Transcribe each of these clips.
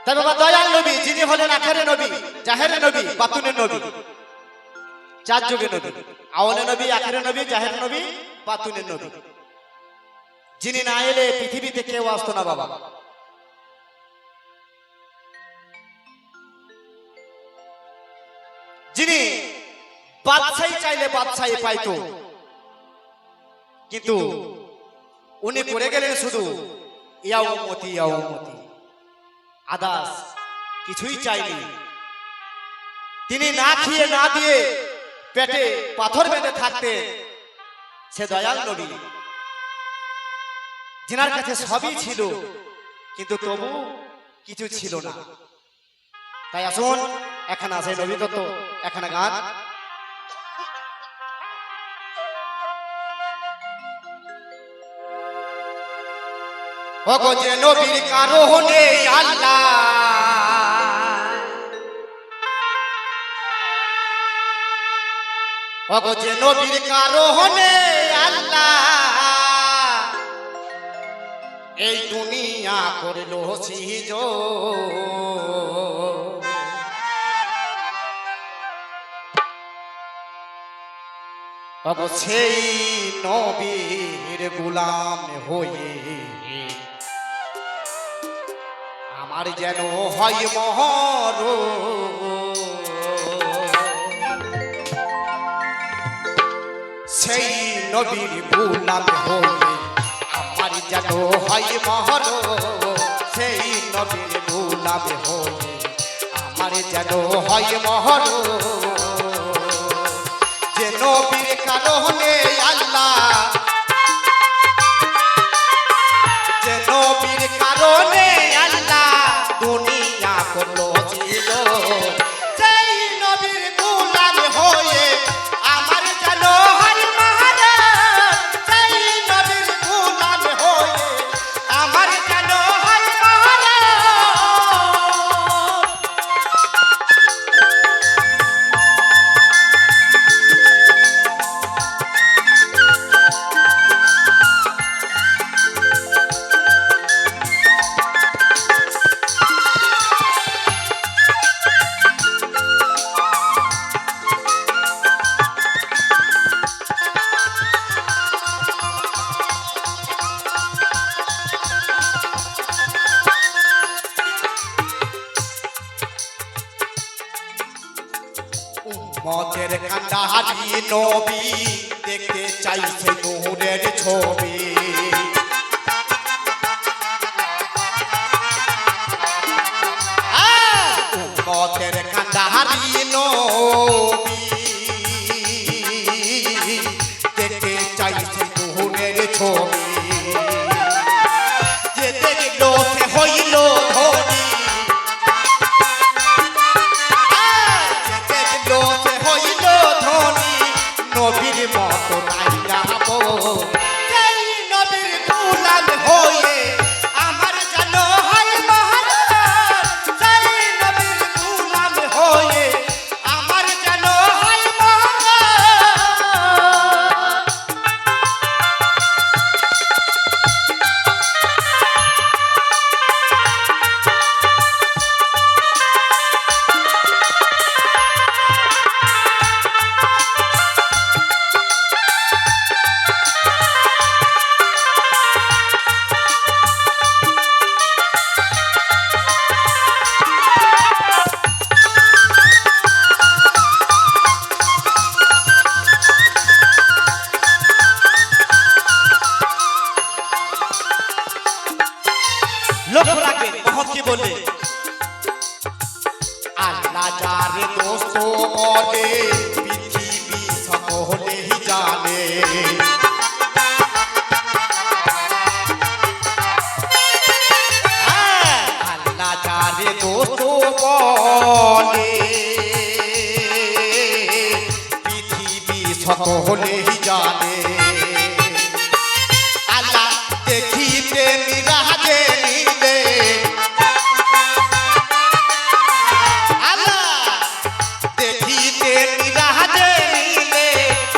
তাই বাবা দয়াল নবী যিনি হলেন আখেরে নবী, জাহেরে নবী, বাতুনের নবী, চার যুগে নবী, আওয়ালে নবী, আখেরে নবী, জাহের নবী, বাতুনের নবী। যিনি না এলে পৃথিবীতে কেউ আসতো না বাবা। যিনি বাদশাহী চাইলে বাদশাহী পাইতো, কিন্তু উনি করে গেলেন শুধু ইয়া উম্মতি ইয়া উম্মতি, আদাস কিছুই চাইনি। তিনি না খেয়ে না দিয়ে পেটে পাথর বেঁধে থাকতে সে দয়াল নবী, যিনার কাছে সবই ছিল কিন্তু তবু কিছু ছিল না। তাই আসুন এখানে আসে নবী তত্ত্ব, এখানে গান। ওগো যে নবীর কারণে আল্লাহ, ওগো যে নবীর কারণে আল্লাহ এই দুনিয়া করলো সৃজন। ওগো সেই নবীর গোলাম হয়ে আমার যেন হয় মহর, সেই নবীর গোলাম হয়ে আমার যেন হয় মহর, সেই নবীর গোলাম হয়ে আমার যেন হয় মহর। যে নবীর কারণে আল্লাহ, যে নবীর কারণে আল্লাহ দুনিয়া করলো ছিল, সেই নবীর গোলাম হয়ে আমার যেন হয় মহর, সেই নবীর গোলাম হয়ে আমার যেন হয় মহর। মতের কান্ডারি নবী দেখতে চাইছে নূরের ছবি, মতের কান্ডারি নবী দেখতে চাইছে নূরের ছবি। যে দেখলো সে হইল ধনী, নবীর মতো নাই যাবো, সেই নবীর গোলাম হয়ে আমার যেন হয় মহর, সেই নবীর গোলাম হয়ে আমার যেন হয় মহর। লক্ষ্য রাখবেন মহৎ কি বলবে, আল্লাহ যারে দোস্ত বলে পৃথিবী সকলেই জানে, আল্লাহ যারে দোস্ত বলে পৃথিবী সকলেই জানে। আল্লাহ দেখিতে মিরাজে নিলে, আল্লাহ দেখিতে মিরাজে নিলে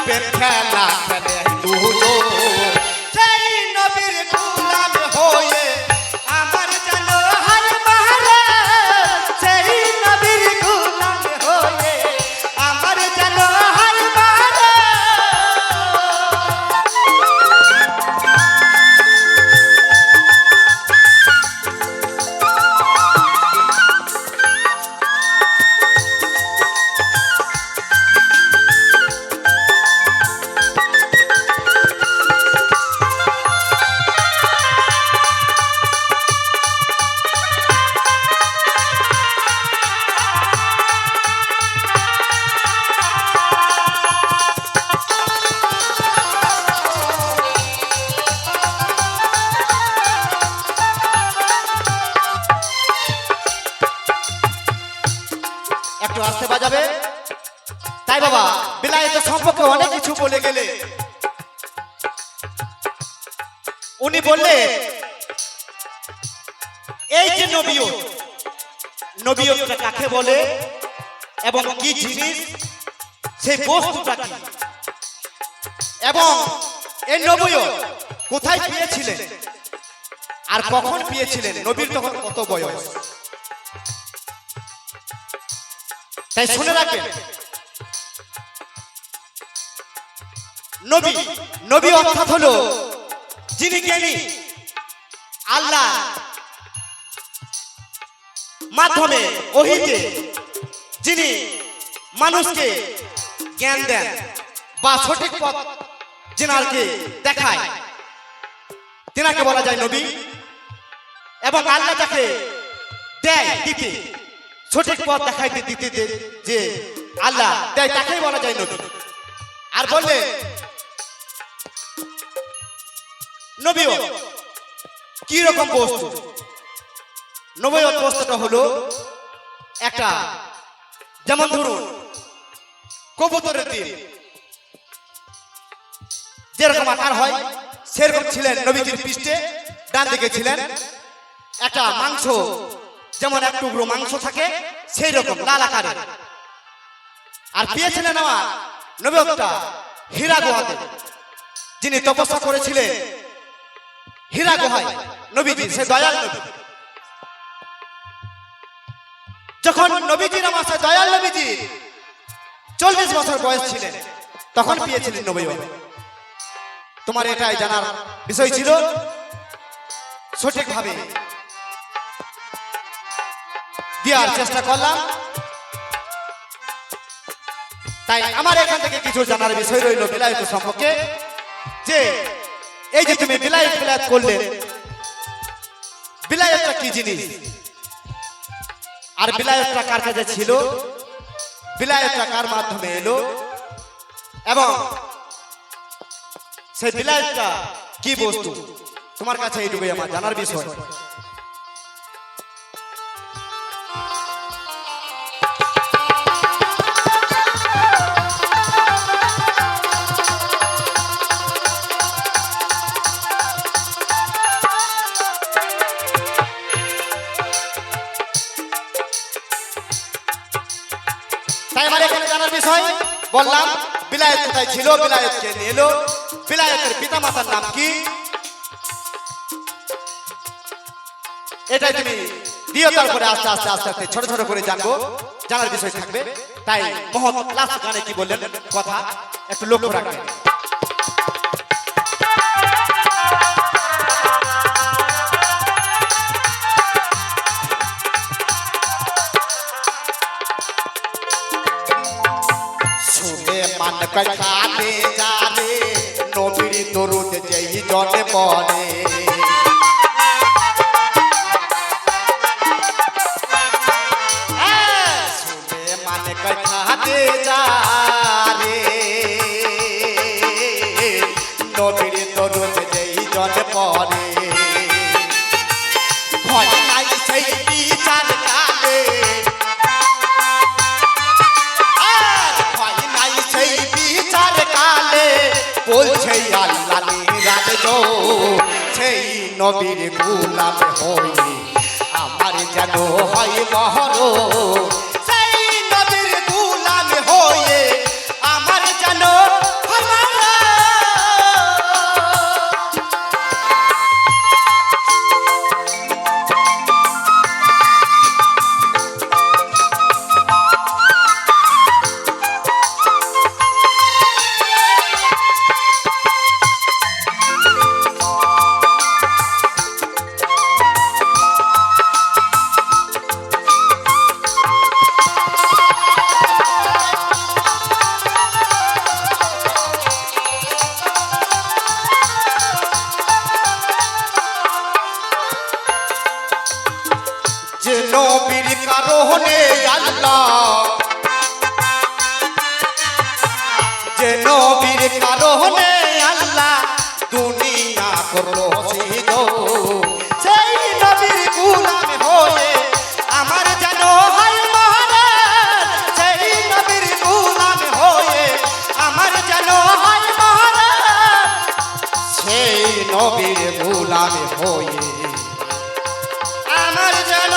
প্রেম খেলা খেলে দুজো, সেই নবীর গোলাম হয়ে আমার যেন হয় মহর, একটু আস্তে বাজাবে। তাই বাবা বিলায়েতের সম্পর্কে অনেক কিছু বলে গেলে উনি বললেন এই যে নবীয়তটা কাকে বলে এবং কি জিনিস, সেই বস্তুটা কি, এবং এই নবীয়ত কোথায় পেয়েছিলেন আর কখন পেয়েছিলেন, নবীর তখন কত বয়স। তাই শুনে রাখবেন, নবী অর্থাৎ হলো যিনি জ্ঞানী, আল্লাহ মাধ্যমে ওহীতে যিনি মানুষকে জ্ঞান দেন বা সঠিক পথ যিনাকে দেখায় তিনাকে বলা যায় নবী। এবং আল্লাহ যাকে দেয় দিতে, সঠিক পথ দেখাইতে দিতে যে আল্লাহ দেয় তাকেই বলা যায় নবী। আর বললে নবীয়ত কি রকম বস্তু, নবীয়ত বস্তুটা হলো একটা, যেমন ধরুন কবুতরের ডিম যেরকম আকার হয় সেরকম ছিলেন নবীজির পৃষ্ঠে, ডান দিকে ছিলেন একটা মাংস, যেমন এক টুকরো মাংস থাকে সেই রকম লাল আকারের। আর পেয়েছিলেন আমার নবীয়তটা হীরা গুহাতে, যিনি তপস্যা করেছিলেন হীরা গুহায় নবীজি, সে দয়াল নবী। যখন নবীজির আমার সে দয়াল নবীজি 40 বছর বয়স ছিলেন তখন পেয়েছিলেন নবীয়ত। তোমার এটাই জানার বিষয় ছিল, সঠিকভাবে দেওয়ার চেষ্টা করলাম। তাই আমার এখান থেকে কিছু জানার বিষয় রইল বিলায়েত সম্পর্কে, যে এই যে তুমি বিলায়েত করলে, বিলায়েতটা কি জিনিস আর বিলায়েতটা কার কাছে ছিল, বিলায়েতটা কার মাধ্যমে এলো, এবং সেই বিলায়েতটা কি বস্তু, তোমার কাছে এইটুকুই আমার জানার বিষয়। তাই আমার এখানে জানার বিষয় বললাম, বিলায়েত কোথায় ছিল, বিলায়েত কে নিয়ে এলো, বিলায়েতের পিতা মাতার নাম কি, এটাই তুমি দিও। তারপরে আস্তে আস্তে আস্তে আস্তে ছোট ছোট করে জানবো, জানার বিষয় থাকবে। তাই মোহন লাস্ট গানে কি বললেন কথা একটু লক্ষ্য রাখবেন। শুনে মান কথাতে যারে নবীর দরুদ যেই জনে পড়ে, শুনে মান কথাতে যারে নবীর দরুদ যেই জনে পড়ে, ভয় নাই সেই বিচার কালে, বলছে আল্লাহ নিরাজ গো সেই নবীর গোলাম হই আমার যেন হয় মহর, সেই নবীর গোলাম হয়ে আমার যেন যে নবীর কারণে আল্লাহ, যে নবীর কারণে আল্লাহ দুনিয়া করলো সিদ্ধ, সেই নবীর গোলাম হয়ে আমার যেন হয় মহারাজ, সেই নবীর গোলাম হয়ে আমার যেন